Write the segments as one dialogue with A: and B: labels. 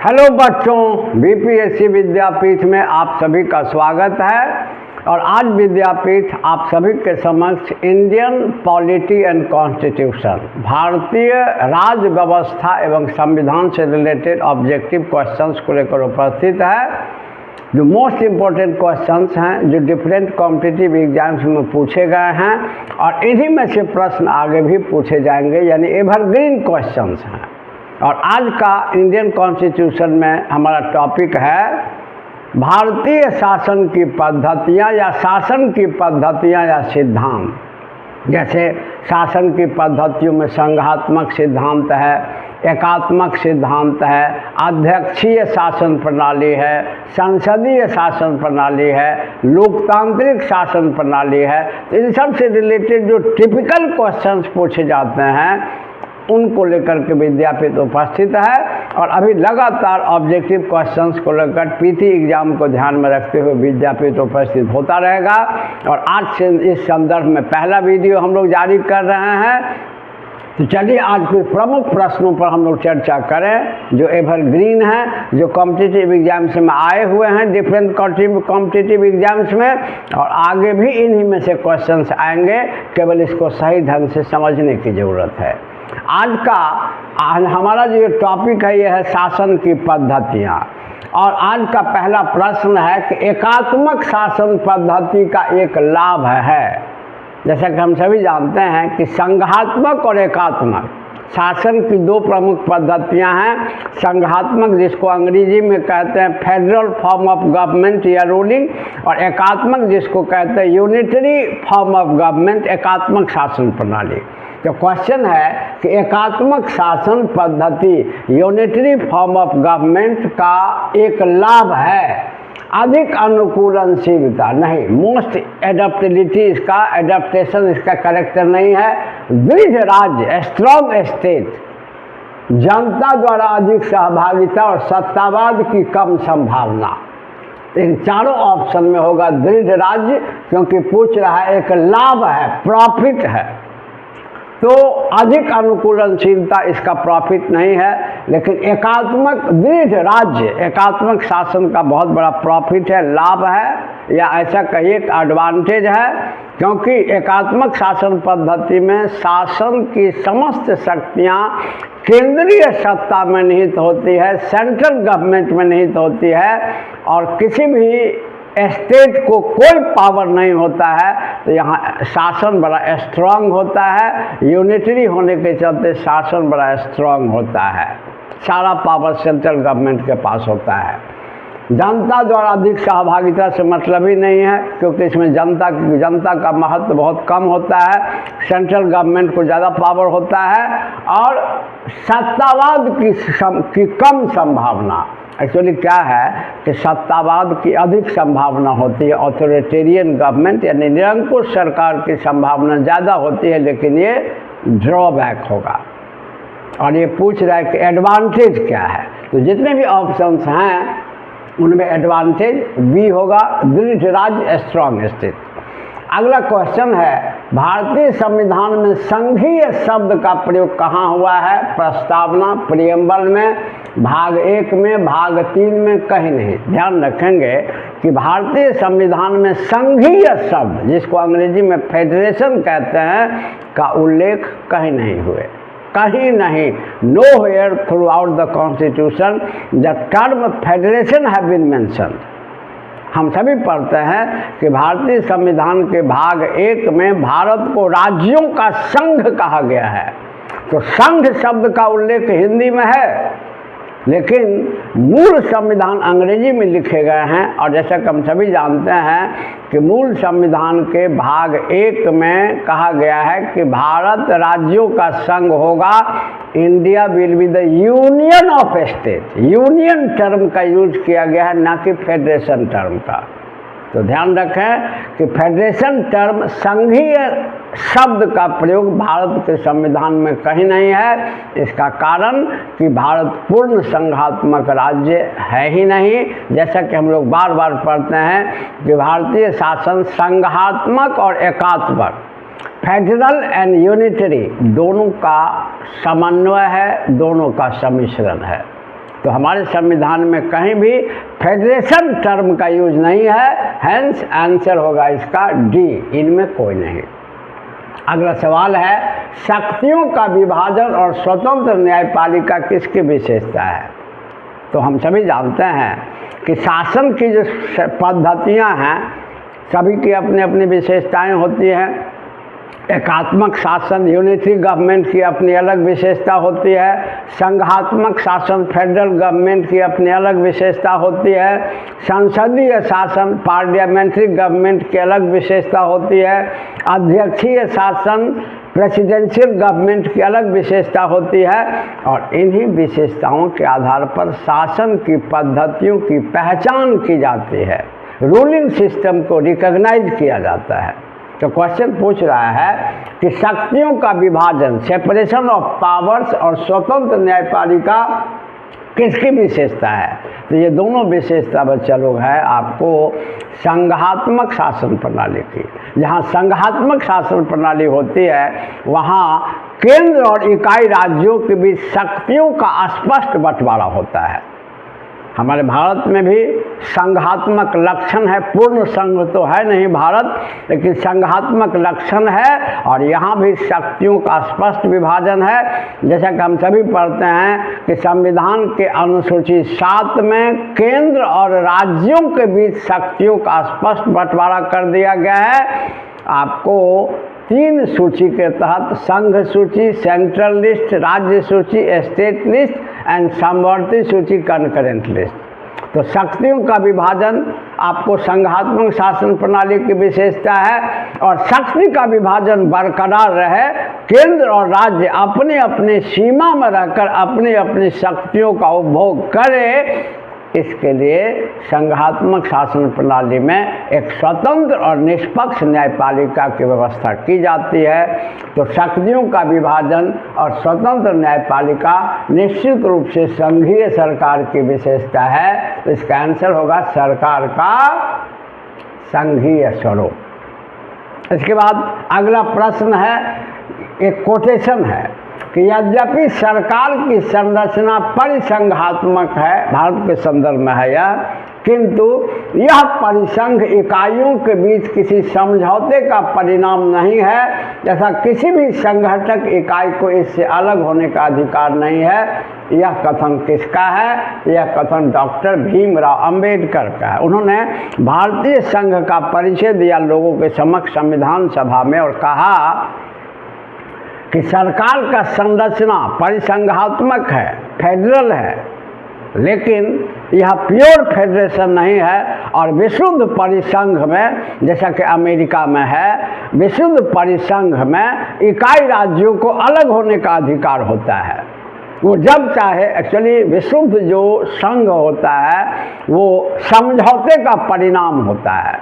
A: Hello बच्चों, BPSC विद्यापीठ में आप सभी का स्वागत है। और आज विद्यापीठ आप सभी के समक्ष इंडियन पॉलिटी एंड कॉन्स्टिट्यूशन, भारतीय राज्य व्यवस्था एवं संविधान से रिलेटेड ऑब्जेक्टिव क्वेश्चंस को लेकर उपस्थित है। जो मोस्ट इम्पोर्टेंट क्वेश्चंस हैं जो डिफरेंट कॉम्पिटिटिव एग्जाम्स में पूछे गए हैं और इन्हीं में से प्रश्न आगे भी पूछे जाएंगे, यानी एवरग्रीन क्वेश्चंस हैं। और आज का इंडियन कॉन्स्टिट्यूशन में हमारा टॉपिक है भारतीय शासन की पद्धतियाँ या शासन की पद्धतियाँ या सिद्धांत। जैसे शासन की पद्धतियों में संघात्मक सिद्धांत है, एकात्मक सिद्धांत है, अध्यक्षीय शासन प्रणाली है, संसदीय शासन प्रणाली है, लोकतांत्रिक शासन प्रणाली है। तो इन सब से रिलेटेड जो टिपिकल क्वेश्चंस पूछे जाते हैं उनको लेकर के विद्यापीठ उपस्थित है। और अभी लगातार ऑब्जेक्टिव क्वेश्चंस को लेकर पीटी एग्जाम को ध्यान में रखते हुए विद्यापीठ उपस्थित होता रहेगा। और आज से इस संदर्भ में पहला वीडियो हम लोग जारी कर रहे हैं। तो चलिए आज कुछ प्रमुख प्रश्नों पर हम लोग चर्चा करें जो एवरग्रीन हैं, जो कॉम्पिटिटिव एग्जाम्स में आए हुए हैं, डिफरेंट कॉम्पिटिटिव एग्जाम्स में, और आगे भी इन्हीं में से क्वेश्चंस आएंगे। केवल इसको सही ढंग से समझने की ज़रूरत है। आज हमारा जो टॉपिक है यह है शासन की पद्धतियाँ। और आज का पहला प्रश्न है कि एकात्मक शासन पद्धति का एक लाभ है। जैसा कि हम सभी जानते हैं कि संघात्मक और एकात्मक शासन की दो प्रमुख पद्धतियां हैं। संघात्मक, जिसको अंग्रेजी में कहते हैं फेडरल फॉर्म ऑफ गवर्नमेंट या रूलिंग, और एकात्मक जिसको कहते हैं यूनिटरी फॉर्म ऑफ गवर्नमेंट, एकात्मक शासन प्रणाली। तो क्वेश्चन है कि एकात्मक शासन पद्धति यूनिटरी फॉर्म ऑफ गवर्नमेंट का एक लाभ है अधिक अनुकूलनशीलता, नहीं मोस्ट एडेप्टिबिलिटी, इसका एडेप्टेशन, इसका करेक्टर नहीं है। दृढ़ राज्य, स्ट्रॉन्ग स्टेट, जनता द्वारा अधिक सहभागिता और सत्तावाद की कम संभावना। इन चारों ऑप्शन में होगा दृढ़ राज्य, क्योंकि पूछ रहा है एक लाभ है, प्रॉफिट है। तो अधिक अनुकूलनशीलता इसका प्रॉफिट नहीं है, लेकिन एकात्मक दृढ़ राज्य, एकात्मक शासन का बहुत बड़ा प्रॉफिट है, लाभ है, या ऐसा कहिए एडवांटेज है। क्योंकि एकात्मक शासन पद्धति में शासन की समस्त शक्तियाँ केंद्रीय सत्ता में निहित होती है, सेंट्रल गवर्नमेंट में निहित होती है, और किसी भी स्टेट को कोई पावर नहीं होता है। तो यहाँ शासन बड़ा स्ट्रांग होता है, यूनिटरी होने के चलते शासन बड़ा स्ट्रांग होता है, सारा पावर सेंट्रल गवर्नमेंट के पास होता है। जनता द्वारा अधिक सहभागिता से मतलब ही नहीं है, क्योंकि इसमें जनता का महत्व बहुत कम होता है, सेंट्रल गवर्नमेंट को ज़्यादा पावर होता है। और सत्तावाद की कम संभावना। एक्चुअली क्या है कि सत्तावाद की अधिक संभावना होती है, ऑथोरिटेरियन गवर्नमेंट यानी निरंकुश सरकार की संभावना ज़्यादा होती है, लेकिन ये ड्रॉबैक होगा। और ये पूछ रहा है कि एडवांटेज क्या है। तो जितने भी ऑप्शंस हैं उनमें एडवांटेज बी होगा, दृढ़ राज्य, स्ट्रॉन्ग स्टेट। अगला क्वेश्चन है भारतीय संविधान में संघीय शब्द का प्रयोग कहाँ हुआ है। प्रस्तावना, प्रियम्बल में, भाग 1 में, भाग 3 में, कहीं नहीं। ध्यान रखेंगे कि भारतीय संविधान में संघीय शब्द, जिसको अंग्रेजी में फेडरेशन कहते हैं, का उल्लेख कहीं नहीं हुए, कहीं नहीं। Nowhere throughout the constitution the term federation have been mentioned. हम सभी पढ़ते हैं कि भारतीय संविधान के भाग 1 में भारत को राज्यों का संघ कहा गया है। तो संघ शब्द का उल्लेख हिंदी में है, लेकिन मूल संविधान अंग्रेजी में लिखे गए हैं। और जैसा कि हम सभी जानते हैं कि मूल संविधान के भाग 1 में कहा गया है कि भारत राज्यों का संघ होगा, India will be the union of state. Union term का यूज किया गया है, ना कि फेडरेशन टर्म का। तो ध्यान रखें कि फेडरेशन टर्म, संघीय शब्द का प्रयोग भारत के संविधान में कहीं नहीं है। इसका कारण कि भारत पूर्ण संघात्मक राज्य है ही नहीं। जैसा कि हम लोग बार बार पढ़ते हैं कि भारतीय शासन संघात्मक और एकात्मक, फेडरल एंड यूनिटरी, दोनों का समन्वय है, दोनों का सम्मिश्रण है। तो हमारे संविधान में कहीं भी फेडरेशन टर्म का यूज नहीं है, हेंस आंसर होगा इसका डी, इनमें कोई नहीं। अगला सवाल है, शक्तियों का विभाजन और स्वतंत्र न्यायपालिका किसकी विशेषता है? तो हम सभी जानते हैं कि शासन की जो पद्धतियां हैं सभी की अपनी अपनी विशेषताएं होती हैं। एकात्मक शासन यूनिटरी गवर्नमेंट की अपनी अलग विशेषता होती है, संघात्मक शासन फेडरल गवर्नमेंट की अपनी अलग विशेषता होती है, संसदीय शासन पार्लियामेंट्री गवर्नमेंट की अलग विशेषता होती है, अध्यक्षीय शासन प्रेसिडेंशियल गवर्नमेंट की अलग विशेषता होती है, और इन्हीं विशेषताओं के आधार पर शासन की पद्धतियों की पहचान की जाती है, रूलिंग सिस्टम को रिकॉग्नाइज किया जाता है। तो क्वेश्चन पूछ रहा है कि शक्तियों का विभाजन, सेपरेशन ऑफ पावर्स और स्वतंत्र न्यायपालिका किसकी विशेषता है? तो ये दोनों विशेषता बच्चा लोग है आपको संघात्मक शासन प्रणाली की। जहाँ संघात्मक शासन प्रणाली होती है वहाँ केंद्र और इकाई राज्यों के बीच शक्तियों का स्पष्ट बंटवारा होता है। हमारे भारत में भी संघात्मक लक्षण है, पूर्ण संघ तो है नहीं भारत, लेकिन संघात्मक लक्षण है, और यहाँ भी शक्तियों का स्पष्ट विभाजन है। जैसा कि हम सभी पढ़ते हैं कि संविधान के अनुसूची 7 में केंद्र और राज्यों के बीच शक्तियों का स्पष्ट बंटवारा कर दिया गया है। आपको 3 सूची के तहत संघ सूची, सेंट्रल लिस्ट, राज्य सूची, स्टेट लिस्ट एंड समवर्ती सूची, कंकरेंट लिस्ट। तो शक्तियों का विभाजन आपको संघात्मक शासन प्रणाली की विशेषता है, और शक्ति का विभाजन बरकरार रहे, केंद्र और राज्य अपने अपने सीमा में रहकर अपनी अपनी शक्तियों का उपभोग करें, इसके लिए संघात्मक शासन प्रणाली में एक स्वतंत्र और निष्पक्ष न्यायपालिका की व्यवस्था की जाती है। तो शक्तियों का विभाजन और स्वतंत्र न्यायपालिका निश्चित रूप से संघीय सरकार की विशेषता है। तो इसका आंसर होगा सरकार का संघीय स्वरूप। इसके बाद अगला प्रश्न है, एक कोटेशन है कि यद्यपि सरकार की संरचना परिसंघात्मक है, भारत के संदर्भ में है यह, किंतु यह परिसंघ इकाइयों के बीच किसी समझौते का परिणाम नहीं है। जैसा किसी भी संगठक इकाई को इससे अलग होने का अधिकार नहीं है। यह कथन किसका है? यह कथन डॉक्टर भीमराव अंबेडकर का है। उन्होंने भारतीय संघ का परिचय दिया लोगों के समक्ष संविधान सभा में और कहा कि सरकार का संरचना परिसंघात्मक है, फेडरल है, लेकिन यह प्योर फेडरेशन नहीं है, और विशुद्ध परिसंघ में, जैसा कि अमेरिका में है, विशुद्ध परिसंघ में इकाई राज्यों को अलग होने का अधिकार होता है। वो जब चाहे, एक्चुअली विशुद्ध जो संघ होता है वो समझौते का परिणाम होता है,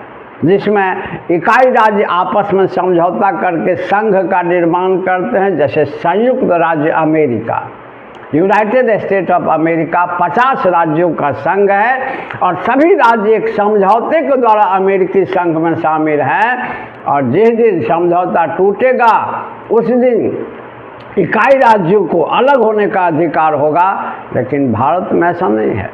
A: जिसमें इकाई राज्य आपस में समझौता करके संघ का निर्माण करते हैं। जैसे संयुक्त राज्य America, United state of America 50 राज्यों का संघ है, और सभी राज्य एक समझौते के द्वारा अमेरिकी संघ में शामिल हैं, और जिस दिन समझौता टूटेगा उस दिन इकाई राज्यों को अलग होने का अधिकार होगा। लेकिन भारत में ऐसा नहीं है।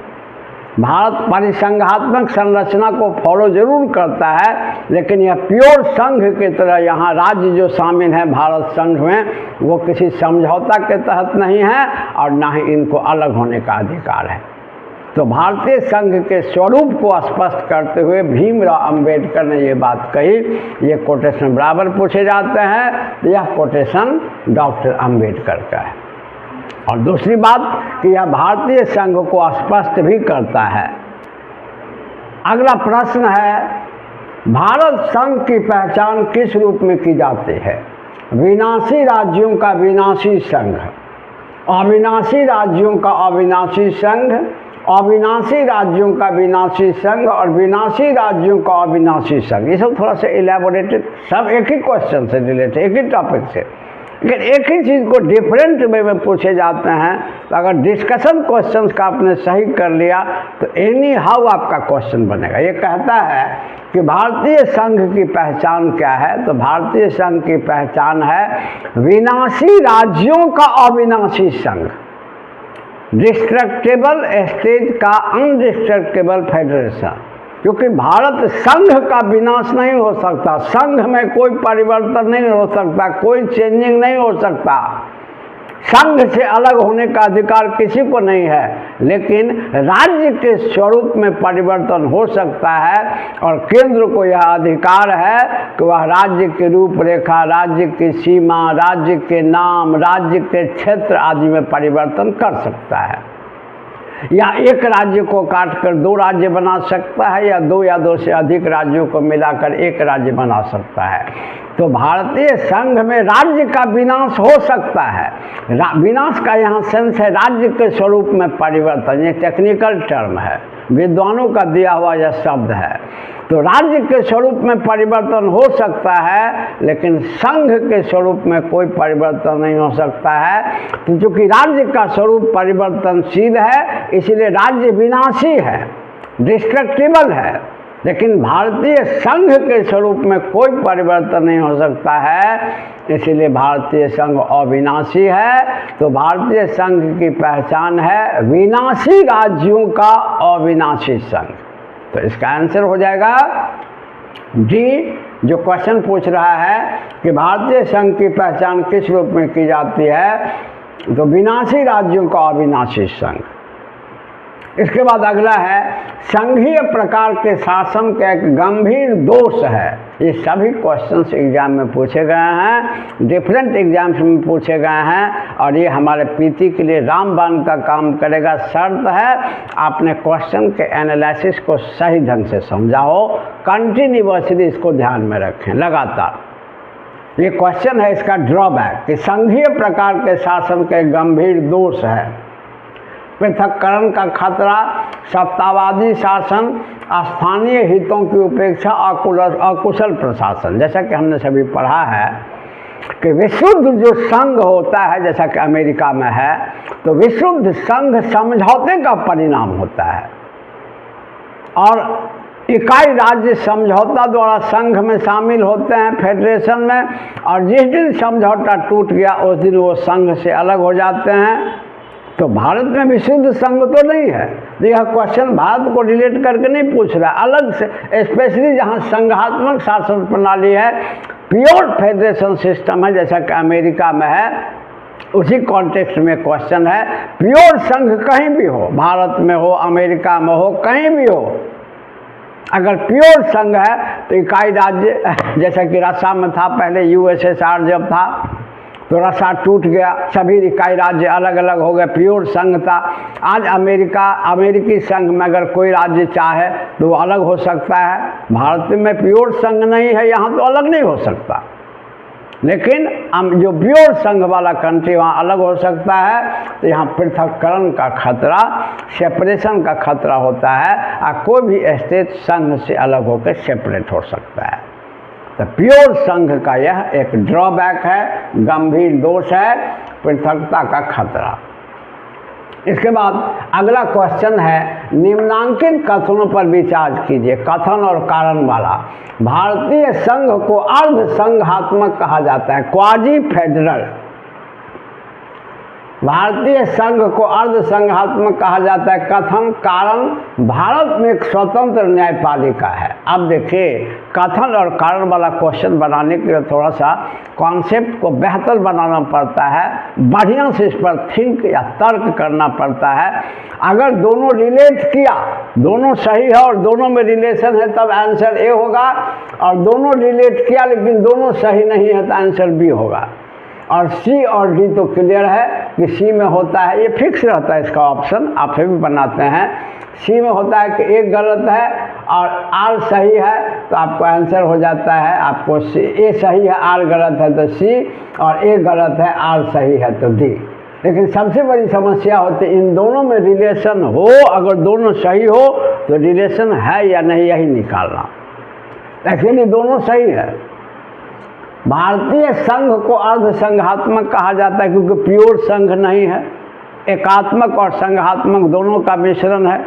A: भारत परिसंघात्मक संरचना को फॉलो जरूर करता है, लेकिन यह प्योर संघ की तरह यहाँ राज्य जो शामिल हैं भारत संघ में, वो किसी समझौता के तहत नहीं है, और ना ही इनको अलग होने का अधिकार है। तो भारतीय संघ के स्वरूप को स्पष्ट करते हुए भीमराव अंबेडकर ने ये बात कही। ये कोटेशन बराबर पूछे जाते हैं, तो यह कोटेशन डॉक्टर अंबेडकर का है। और दूसरी बात कि यह भारतीय संघ को स्पष्ट भी करता है। अगला प्रश्न है, भारत संघ की पहचान किस रूप में की जाती है? विनाशी राज्यों का विनाशी संघ, अविनाशी राज्यों का अविनाशी संघ, अविनाशी राज्यों का विनाशी संघ, और विनाशी राज्यों का अविनाशी संघ। ये सब थोड़ा सा इलेबोरेटेड, सब एक ही क्वेश्चन से रिलेटेड, एक ही टॉपिक से, लेकिन एक ही चीज़ को डिफरेंट वे में पूछे जाते हैं। तो अगर डिस्कशन क्वेश्चंस का आपने सही कर लिया तो एनी हाउ आपका क्वेश्चन बनेगा। ये कहता है कि भारतीय संघ की पहचान क्या है? तो भारतीय संघ की पहचान है विनाशी राज्यों का अविनाशी संघ। डिस्ट्रक्टेबल स्टेट का अनडिस्ट्रक्टेबल फेडरेशन, क्योंकि भारत संघ का विनाश नहीं हो सकता, संघ में कोई परिवर्तन नहीं हो सकता, कोई चेंजिंग नहीं हो सकता, संघ से अलग होने का अधिकार किसी को नहीं है, लेकिन राज्य के स्वरूप में परिवर्तन हो सकता है और केंद्र को यह अधिकार है कि वह राज्य की रूपरेखा, राज्य की सीमा, राज्य के नाम, राज्य के क्षेत्र आदि में परिवर्तन कर सकता है, या एक राज्य को काटकर दो राज्य बना सकता है, या दो से अधिक राज्यों को मिलाकर एक राज्य बना सकता है। तो भारतीय संघ में राज्य का विनाश हो सकता है। विनाश का यहाँ सेंस है राज्य के स्वरूप में परिवर्तन, ये टेक्निकल टर्म है, विद्वानों का दिया हुआ यह शब्द है। तो राज्य के स्वरूप में परिवर्तन हो सकता है, लेकिन संघ के स्वरूप में कोई परिवर्तन नहीं हो सकता है। तो चूंकि राज्य का स्वरूप परिवर्तनशील है, इसलिए राज्य विनाशी है, डिस्ट्रक्टिबल है, लेकिन भारतीय संघ के स्वरूप में कोई परिवर्तन नहीं हो सकता है, इसलिए भारतीय संघ अविनाशी है। तो भारतीय संघ की पहचान है विनाशी राज्यों का अविनाशी संघ। तो इसका आंसर हो जाएगा डी। जो क्वेश्चन पूछ रहा है कि भारतीय संघ की पहचान किस रूप में की जाती है, तो विनाशी राज्यों का अविनाशी संघ। इसके बाद अगला है संघीय प्रकार के शासन का एक गंभीर दोष है। ये सभी क्वेश्चंस एग्जाम में पूछे गए हैं, डिफरेंट एग्जाम्स में पूछे गए हैं, और ये हमारे पीटी के लिए रामबाण का काम करेगा। शर्त है आपने क्वेश्चन के एनालिसिस को सही ढंग से समझा हो, कंटिन्यूअसली इसको ध्यान में रखें लगातार। ये क्वेश्चन है इसका ड्रॉबैक कि संघीय प्रकार के शासन का एक गंभीर दोष है पृथक्करण का खतरा, सत्तावादी शासन, स्थानीय हितों की उपेक्षा, अकुशल प्रशासन। जैसा कि हमने सभी पढ़ा है कि विशुद्ध जो संघ होता है, जैसा कि अमेरिका में है, तो विशुद्ध संघ समझौते का परिणाम होता है, और इकाई राज्य समझौता द्वारा संघ में शामिल होते हैं, फेडरेशन में, और जिस दिन समझौता टूट गया उस दिन वो संघ से अलग हो जाते हैं। तो भारत में विशुद्ध संघ तो नहीं है। यह क्वेश्चन भारत को रिलेट करके नहीं पूछ रहा है, अलग से, स्पेशली जहाँ संघात्मक शासन प्रणाली है, प्योर फेडरेशन सिस्टम है जैसा कि अमेरिका में है, उसी कॉन्टेक्स्ट में क्वेश्चन है। प्योर संघ कहीं भी हो, भारत में हो, अमेरिका में हो, कहीं भी हो, अगर प्योर संघ है तो इकाई राज्य, जैसा कि रशिया में था पहले, यूएसएसआर जब था तो रशिया टूट गया, सभी इकाई राज्य अलग अलग हो गए, प्योर संघ था। आज अमेरिकी संघ में अगर कोई राज्य चाहे तो वो अलग हो सकता है। भारत में प्योर संघ नहीं है, यहाँ तो अलग नहीं हो सकता, लेकिन जो प्योर संघ वाला कंट्री वहाँ अलग हो सकता है। तो यहाँ पृथक्करण का खतरा, सेपरेशन का खतरा होता है, और कोई भी स्टेट संघ से अलग होकर सेपरेट हो सकता है। तो प्योर संघ का यह एक ड्रॉबैक है, गंभीर दोष है, पृथकता का खतरा। इसके बाद अगला क्वेश्चन है, निम्नांकित कथनों पर विचार कीजिए, कथन और कारण वाला। भारतीय संघ को अर्ध संघात्मक कहा जाता है, क्वाजी फेडरल। भारतीय संघ को अर्ध संघात्मक कहा जाता है। कथन कारण, भारत में एक स्वतंत्र न्यायपालिका है। अब देखिए, कथन और कारण वाला क्वेश्चन बनाने के लिए थोड़ा सा कॉन्सेप्ट को बेहतर बनाना पड़ता है, बढ़िया से इस पर थिंक या तर्क करना पड़ता है। अगर दोनों रिलेट किया, दोनों सही है और दोनों में रिलेशन है, तब आंसर ए होगा, और दोनों रिलेट किया लेकिन दोनों सही नहीं है तो आंसर बी होगा। और सी और डी तो क्लियर है कि सी में होता है, ये फिक्स रहता है इसका ऑप्शन, आप भी बनाते हैं। सी में होता है कि एक गलत है और आर सही है, तो आपको आंसर हो जाता है, आपको सी, ए सही है आर गलत है तो सी, और ए गलत है आर सही है तो डी। लेकिन सबसे बड़ी समस्या होती है इन दोनों में रिलेशन हो, अगर दोनों सही हो तो रिलेशन है या नहीं यही निकालना। एक्चुअली दोनों सही है। भारतीय संघ को अर्ध संघात्मक कहा जाता है क्योंकि प्योर संघ नहीं है, एकात्मक और संघात्मक दोनों का मिश्रण है।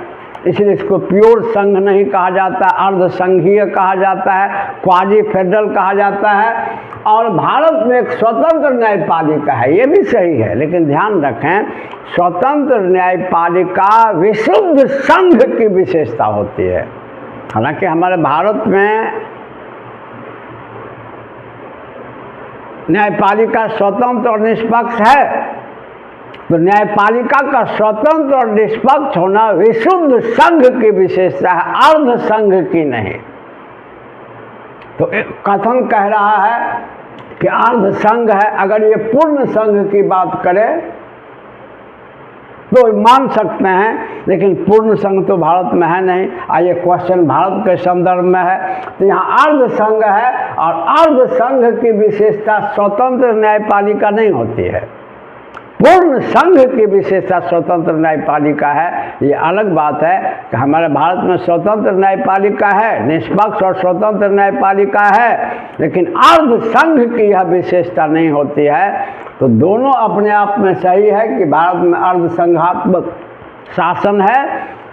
A: इसलिए इसको प्योर संघ नहीं कहा जाता, अर्ध संघीय कहा जाता है, क्वाजी फेडरल कहा जाता है। और भारत में एक स्वतंत्र न्यायपालिका है, ये भी सही है, लेकिन ध्यान रखें स्वतंत्र न्यायपालिका विशुद्ध संघ की विशेषता होती है। हालांकि हमारे भारत में न्यायपालिका स्वतंत्र और निष्पक्ष है, तो न्यायपालिका का स्वतंत्र और निष्पक्ष होना विशुद्ध संघ की विशेषता है, अर्ध संघ की नहीं। तो कथन कह रहा है कि अर्ध संघ है, अगर ये पूर्ण संघ की बात करें तो मान सकते हैं, लेकिन पूर्ण संघ तो भारत में है नहीं। आइए क्वेश्चन भारत के संदर्भ में है, तो यहाँ अर्ध संघ है और अर्ध संघ की विशेषता स्वतंत्र न्यायपालिका नहीं होती है, पूर्ण संघ की विशेषता स्वतंत्र न्यायपालिका है। ये अलग बात है कि हमारे भारत में स्वतंत्र न्यायपालिका है, निष्पक्ष और स्वतंत्र न्यायपालिका है, लेकिन अर्ध संघ की यह विशेषता नहीं होती है। तो दोनों अपने आप में सही है कि भारत में अर्ध संघात्मक शासन है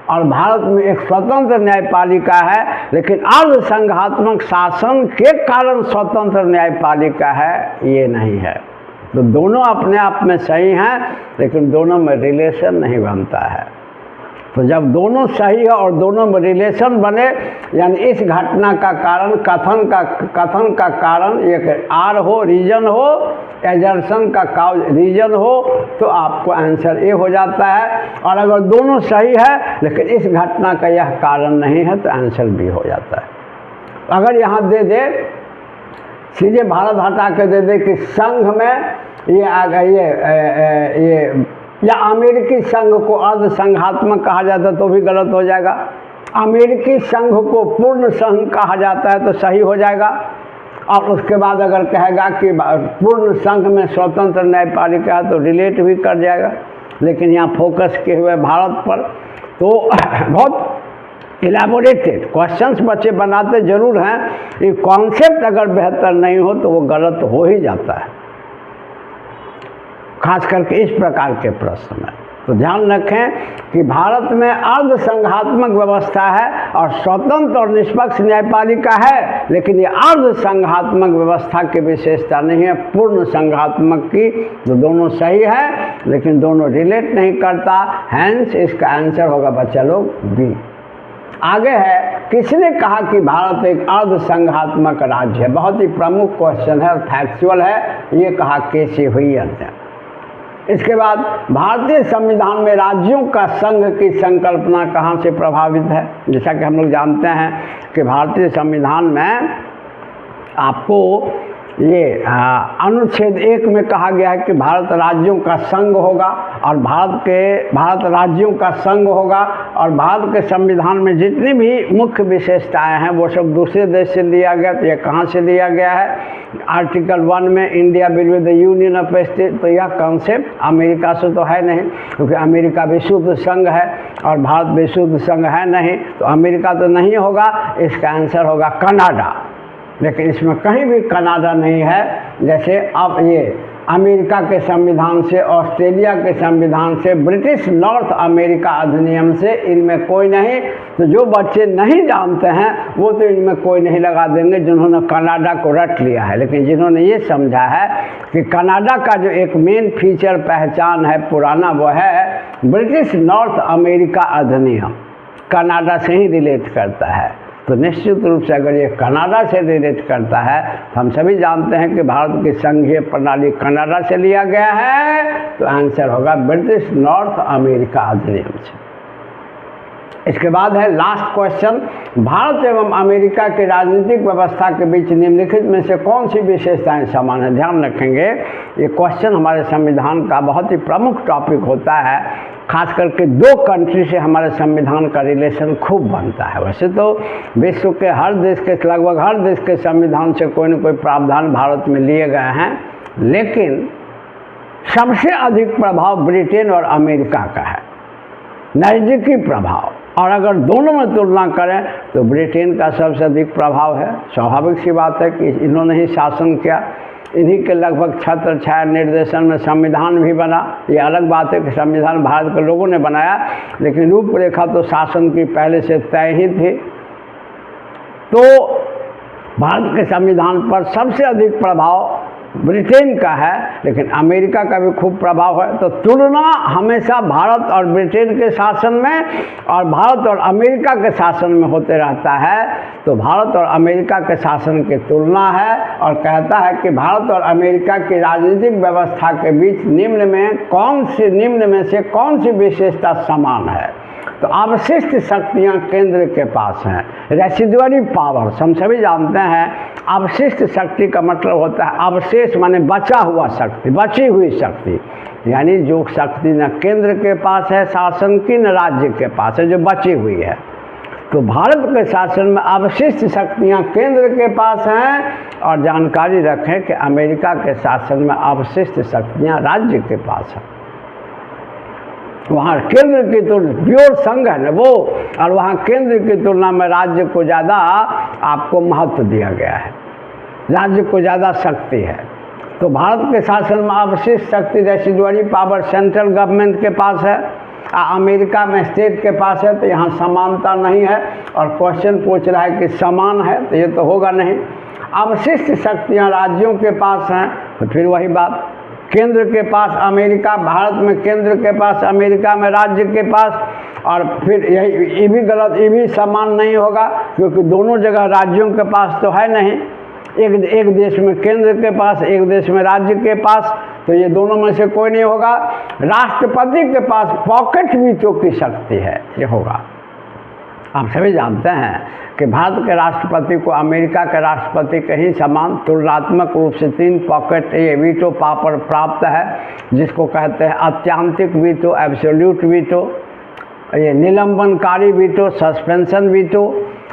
A: और भारत में एक स्वतंत्र न्यायपालिका है, लेकिन अर्ध संघात्मक शासन के कारण स्वतंत्र न्यायपालिका है, ये नहीं है। तो दोनों अपने आप में सही हैं, लेकिन दोनों में रिलेशन नहीं बनता है। तो जब दोनों सही है और दोनों में रिलेशन बने, यानी इस घटना का कारण कथन का कारण एक आर हो, रीजन हो, एजर्सन का काउज रीजन हो, तो आपको आंसर ए हो जाता है। और अगर दोनों सही है लेकिन इस घटना का यह कारण नहीं है, तो आंसर बी हो जाता है। अगर यहाँ दे दे, सीधे भारत हटा के दे दे कि संघ में ये आ गई ये या अमेरिकी संघ को अर्ध संघात्मक कहा जाता तो भी गलत हो जाएगा। अमेरिकी संघ को पूर्ण संघ कहा जाता है तो सही हो जाएगा। और उसके बाद अगर कहेगा कि पूर्ण संघ में स्वतंत्र न्यायपालिका है तो रिलेट भी कर जाएगा। लेकिन यहाँ फोकस किए हुए भारत पर, तो बहुत इलाबोरेटेड क्वेश्चंस बच्चे बनाते जरूर हैं, ये कॉन्सेप्ट अगर बेहतर नहीं हो तो वो गलत हो ही जाता है, खास करके इस प्रकार के प्रश्न में। तो ध्यान रखें कि भारत में अर्ध संघात्मक व्यवस्था है और स्वतंत्र और निष्पक्ष न्यायपालिका है, लेकिन ये अर्ध संघात्मक व्यवस्था की विशेषता नहीं है, पूर्ण संघात्मक की। तो दोनों सही है लेकिन दोनों रिलेट नहीं करता, हैंस इसका आंसर होगा बच्चा लोग बी। आगे है, किसने कहा कि भारत एक अर्ध संघात्मक राज्य है? बहुत ही प्रमुख क्वेश्चन है और फैक्चुअल है। ये कहा केसी हुय्यर ने। इसके बाद भारतीय संविधान में राज्यों का संघ की संकल्पना कहाँ से प्रभावित है? जैसा कि हम लोग जानते हैं कि भारतीय संविधान में आपको ये अनुच्छेद 1 में कहा गया है कि भारत राज्यों का संघ होगा और भारत राज्यों का संघ होगा। और भारत के संविधान में जितनी भी मुख्य विशेषताएं हैं वो सब दूसरे देश से लिया गया। तो यह कहाँ से लिया गया है? आर्टिकल 1 में India will be the union of state. तो यह कॉन्सेप्ट अमेरिका से तो है नहीं, क्योंकि अमेरिका विशुद्ध संघ है और भारत विशुद्ध संघ है नहीं, तो अमेरिका तो नहीं होगा। इसका आंसर होगा कनाडा। लेकिन इसमें कहीं भी कनाडा नहीं है। जैसे अब ये अमेरिका के संविधान से, ऑस्ट्रेलिया के संविधान से, ब्रिटिश नॉर्थ अमेरिका अधिनियम से, इनमें कोई नहीं। तो जो बच्चे नहीं जानते हैं वो तो इनमें कोई नहीं लगा देंगे जिन्होंने कनाडा को रट लिया है। लेकिन जिन्होंने ये समझा है कि कनाडा का जो एक मेन फीचर पहचान है पुराना, वो है ब्रिटिश नॉर्थ अमेरिका अधिनियम, कनाडा से ही रिलेट करता है। तो निश्चित रूप से अगर ये कनाडा से रिलेट करता है, तो हम सभी जानते हैं कि भारत की संघीय प्रणाली कनाडा से लिया गया है, तो आंसर होगा ब्रिटिश नॉर्थ अमेरिका अधिनियम से। इसके बाद है लास्ट क्वेश्चन, भारत एवं अमेरिका की राजनीतिक व्यवस्था के बीच निम्नलिखित में से कौन सी विशेषताएं समान है? ध्यान रखेंगे ये क्वेश्चन हमारे संविधान का बहुत ही प्रमुख टॉपिक होता है। खास करके दो कंट्री से हमारे संविधान का रिलेशन खूब बनता है। वैसे तो विश्व के हर देश के, लगभग हर देश के संविधान से कोई न कोई प्रावधान भारत में लिए गए हैं, लेकिन सबसे अधिक प्रभाव ब्रिटेन और अमेरिका का है, नज़दीकी प्रभाव। और अगर दोनों में तुलना करें तो ब्रिटेन का सबसे अधिक प्रभाव है। स्वाभाविक सी बात है कि इन्होंने ही शासन किया। इन्हीं के लगभग छत्र छाया निर्देशन में संविधान भी बना। ये अलग बात है कि संविधान भारत के लोगों ने बनाया, लेकिन रूपरेखा तो शासन की पहले से तय ही थी। तो भारत के संविधान पर सबसे अधिक प्रभाव ब्रिटेन का है, लेकिन अमेरिका का भी खूब प्रभाव है। तो तुलना हमेशा भारत और ब्रिटेन के शासन में और भारत और अमेरिका के शासन में होते रहता है। तो भारत और अमेरिका के शासन की तुलना है और कहता है कि भारत और अमेरिका की राजनीतिक व्यवस्था के बीच निम्न में से कौन सी विशेषता समान है। तो अवशिष्ट शक्तियाँ केंद्र के पास हैं, रेसिडुअरी पावर्स। हम सभी जानते हैं अवशिष्ट शक्ति का मतलब होता है अवशेष माने बचा हुआ शक्ति, बची हुई शक्ति, यानी जो शक्ति न केंद्र के पास है शासन की, न राज्य के पास है, जो बची हुई है। तो भारत के शासन में अवशिष्ट शक्तियाँ केंद्र के पास हैं और जानकारी रखें कि अमेरिका के शासन में अवशिष्ट शक्तियाँ राज्य के पास हैं। वहाँ केंद्र की तो प्योर संघ है ना वो, और वहाँ केंद्र की तुलना में राज्य को ज़्यादा आपको महत्व दिया गया है, राज्य को ज़्यादा शक्ति है। तो भारत के शासन में अवशिष्ट शक्ति रेसिडुअरी पावर सेंट्रल गवर्नमेंट के पास है, अमेरिका में स्टेट के पास है। तो यहाँ समानता नहीं है और क्वेश्चन पूछ रहा है कि समान है, तो ये तो होगा नहीं। अवशिष्ट शक्तियाँ राज्यों के पास हैं, तो फिर वही बात, केंद्र के पास अमेरिका, भारत में केंद्र के पास, अमेरिका में राज्य के पास। और फिर ये भी गलत, ये भी समान नहीं होगा, क्योंकि दोनों जगह राज्यों के पास तो है नहीं। एक देश में केंद्र के पास, एक देश में राज्य के पास, तो ये दोनों में से कोई नहीं होगा। राष्ट्रपति के पास पॉकेट वीटो की शक्ति है, ये होगा। आप सभी जानते हैं कि भारत के राष्ट्रपति को अमेरिका के राष्ट्रपति के ही समान तुलनात्मक रूप से 3 पॉकेट ये वीटो पावर प्राप्त है, जिसको कहते हैं अत्यांतिक वीटो, एब्सोल्यूट वीटो, ये निलंबनकारी वीटो, सस्पेंशन वीटो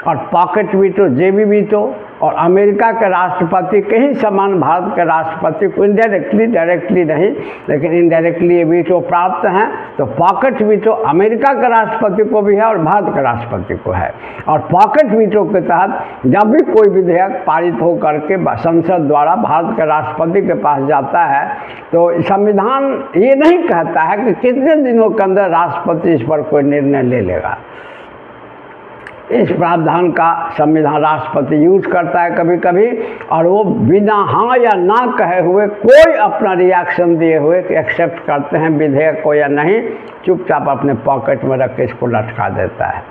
A: और पॉकेट वीटो, जेबी वीटो। और अमेरिका के राष्ट्रपति के ही समान भारत के राष्ट्रपति को इनडायरेक्टली, डायरेक्टली नहीं लेकिन इनडायरेक्टली ये वीटो प्राप्त हैं। तो पॉकेट वीटो अमेरिका के राष्ट्रपति को भी है और भारत के राष्ट्रपति को है। और पॉकेट वीटो के तहत जब भी कोई विधेयक पारित हो करके संसद द्वारा भारत के राष्ट्रपति के पास जाता है, तो संविधान ये नहीं कहता है कि कितने दिनों के अंदर राष्ट्रपति इस पर कोई निर्णय ले लेगा। इस प्रावधान का संविधान राष्ट्रपति यूज करता है कभी कभी, और वो बिना हाँ या ना कहे हुए, कोई अपना रिएक्शन दिए हुए कि एक्सेप्ट करते हैं विधेयक को या नहीं, चुपचाप अपने पॉकेट में रख के इसको लटका देता है।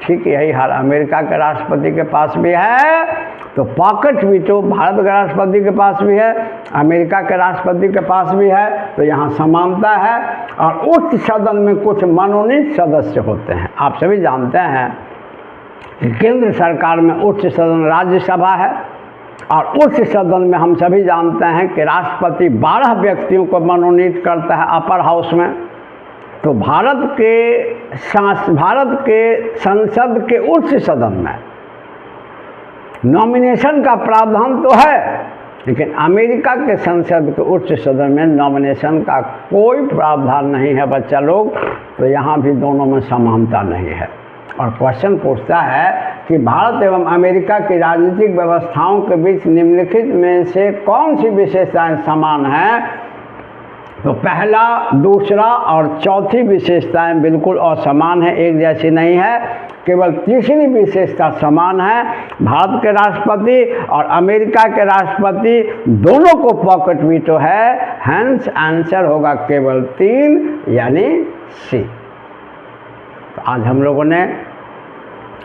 A: ठीक यही हाल अमेरिका के राष्ट्रपति के पास भी है। तो पॉकेट वीटो भारत के राष्ट्रपति के पास भी है, अमेरिका के राष्ट्रपति के पास भी है। तो यहाँ समानता है। और उच्च सदन में कुछ मनोनीत सदस्य होते हैं। आप सभी जानते हैं केंद्र सरकार में उच्च सदन राज्यसभा है, और उच्च सदन में हम सभी जानते हैं कि राष्ट्रपति 12 व्यक्तियों को मनोनीत करता है अपर हाउस में। तो भारत के संसद के उच्च सदन में नॉमिनेशन का प्रावधान तो है, लेकिन अमेरिका के संसद के उच्च सदन में नॉमिनेशन का कोई प्रावधान नहीं है बच्चा लोग। तो यहाँ भी दोनों में समानता नहीं है। और क्वेश्चन पूछता है कि भारत एवं अमेरिका की राजनीतिक व्यवस्थाओं के बीच निम्नलिखित में से कौन सी विशेषताएं समान हैं। तो पहला, दूसरा और चौथी विशेषताएं बिल्कुल असमान है, एक जैसी नहीं है। केवल तीसरी विशेषता समान है। भारत के राष्ट्रपति और अमेरिका के राष्ट्रपति दोनों को पॉकेट वीटो है। हेंस आंसर होगा केवल 3 यानी सी। आज हम लोगों ने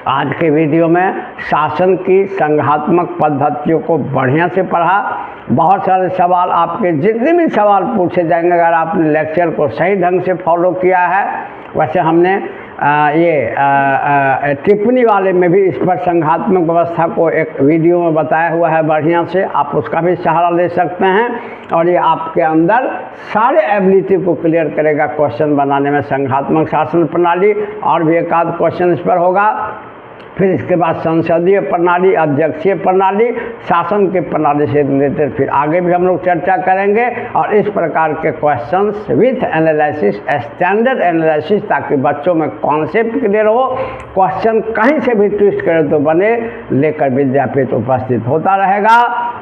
A: आज के वीडियो में शासन की संघात्मक पद्धतियों को बढ़िया से पढ़ा। बहुत सारे सवाल आपके जितने भी सवाल पूछे जाएंगे, अगर आपने लेक्चर को सही ढंग से फॉलो किया है। वैसे हमने टिप्पणी वाले में भी इस पर संघात्मक व्यवस्था को एक वीडियो में बताया हुआ है बढ़िया से, आप उसका भी सहारा ले सकते हैं। और ये आपके अंदर सारे एबिलिटी को क्लियर करेगा क्वेश्चन बनाने में। संघात्मक शासन प्रणाली और भी एक आध क्वेश्चन इस पर होगा। फिर इसके बाद संसदीय प्रणाली, अध्यक्षीय प्रणाली, शासन की प्रणाली से रिलेटेड फिर आगे भी हम लोग चर्चा करेंगे। और इस प्रकार के questions with analysis, standard analysis, ताकि बच्चों में कॉन्सेप्ट क्लियर हो, क्वेश्चन कहीं से भी ट्विस्ट करे तो बने, लेकर विद्यापीठ उपस्थित होता रहेगा।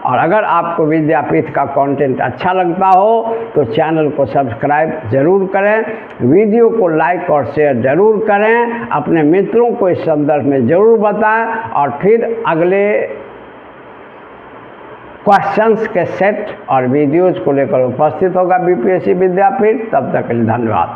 A: और अगर आपको विद्यापीठ का कंटेंट अच्छा लगता हो तो चैनल को सब्सक्राइब ज़रूर करें, वीडियो को लाइक और शेयर ज़रूर करें, अपने मित्रों को इस संदर्भ में ज़रूर बताएं। और फिर अगले क्वेश्चंस के सेट और वीडियोज़ को लेकर उपस्थित होगा बीपीएससी विद्यापीठ। तब तक के लिए धन्यवाद।